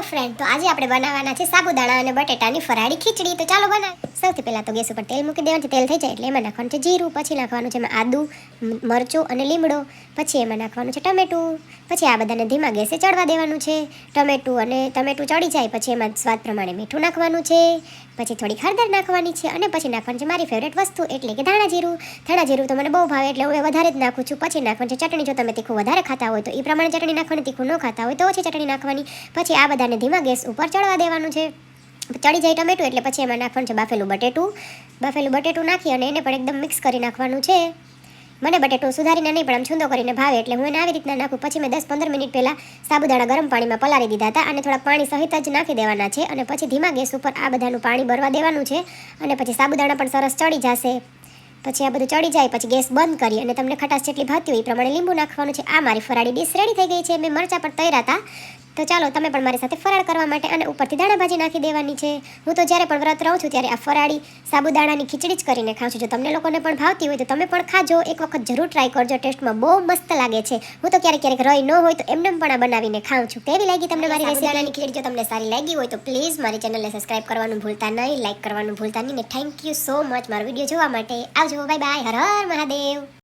Hello friend, તો આજે આપણે બનાવવાના છે સાબુદાણા અને બટેટાની ફરાળી ખીચડી. તો ચાલો બનાવ. સૌથી પહેલા તો ગેસ ઉપર તેલ મૂકી દેવાનું છે. તેલ થઈ જાય એટલે એમાં નાખવાનું છે જીરું, પછી નાખવાનું છે એમાં આદુ, મરચું અને લીમડો, પછી એમાં નાખવાનું છે ટમેટું, પછી આ બધાને ધીમા ગેસે ચડવા દેવાનું છે. ટમેટું ચડી જાય પછી એમાં સ્વાદ પ્રમાણે મીઠું નાખવાનું છે, પછી થોડી હળદર નાખવાની છે અને પછી નાખવાનું છે મારી ફેવરેટ વસ્તુ એટલે કે ધાણા જીરું. ધાણા જીરું તો મને બહુ ભાવે એટલે હું વધારે જ નાખું છું. પછી નાખવાનું છે ચટણી. જો તમે તીખું વધારે ખાતા હોય તો એ પ્રમાણે ચટણી નાખવાની, તીખું ન ખાતા હોય તો ઓછી ચટણી નાખવાની. પછી આ બધાને ધીમા ગેસ ઉપર ચડવા દેવાનું છે. ચડી જાય ટમેટું એટલે પછી એમાં નાખવાનું છે બાફેલું બટેટું નાખી અને એને પણ એકદમ મિક્સ કરી નાખવાનું છે. મને બટેટું સુધારીને નહીં પણ આમ છૂંદો કરીને ભાવે એટલે હું એને આવી રીતના નાખું. પછી મેં 10-15 મિનિટ પહેલાં સાબુદાણા ગરમ પાણીમાં પલાળી દીધા હતા અને થોડાક પાણી સહિત જ નાખી દેવાના છે. અને પછી ધીમા ગેસ ઉપર આ બધાનું પાણી બરવા દેવાનું છે અને પછી સાબુદાણા પણ સરસ ચડી જશે. પછી આ બધું ચડી જાય પછી ગેસ બંધ કરી અને તમને ખટાશ જેટલી ભાવતી હોય એ પ્રમાણે લીંબુ નાખવાનું છે. આ મારી ફરાળી ડીશ રેડી થઈ ગઈ છે. મેં મરચાં પણ તળ્યા હતા. તો ચાલો તમે પણ મારી સાથે ફરાળ કરવા માટે અને ઉપરથી દાણા ભાજી નાખી દેવાની છે. હું તો જ્યારે પણ વ્રત રહું છું ત્યારે આ ફરાળી સાબુદાણાની ખીચડી જ કરીને ખાઉં છું. જો તમને લોકોને પણ ભાવતી હોય તો તમે પણ ખાજો. એક વખત જરૂર ટ્રાય કરજો. ટેસ્ટમાં બહુ મસ્ત લાગે છે. હું તો ક્યારેક રહી ન હોય તો એમને પણ આ બનાવીને ખાઉં છું. કેવી લાગી તમને મારી સાબુદાણાની ખીચડી? જો તમને સારી લાગી હોય તો પ્લીઝ મારી ચેનલને સબસ્ક્રાઇબ કરવાનું ભૂલતા નહીં, લાઈક કરવાનું ભૂલતા નહીં ને થેન્ક યુ સો મચ મારો વિડીયો જોવા માટે. આવજો, બાય બાય, હર હર મહાદેવ.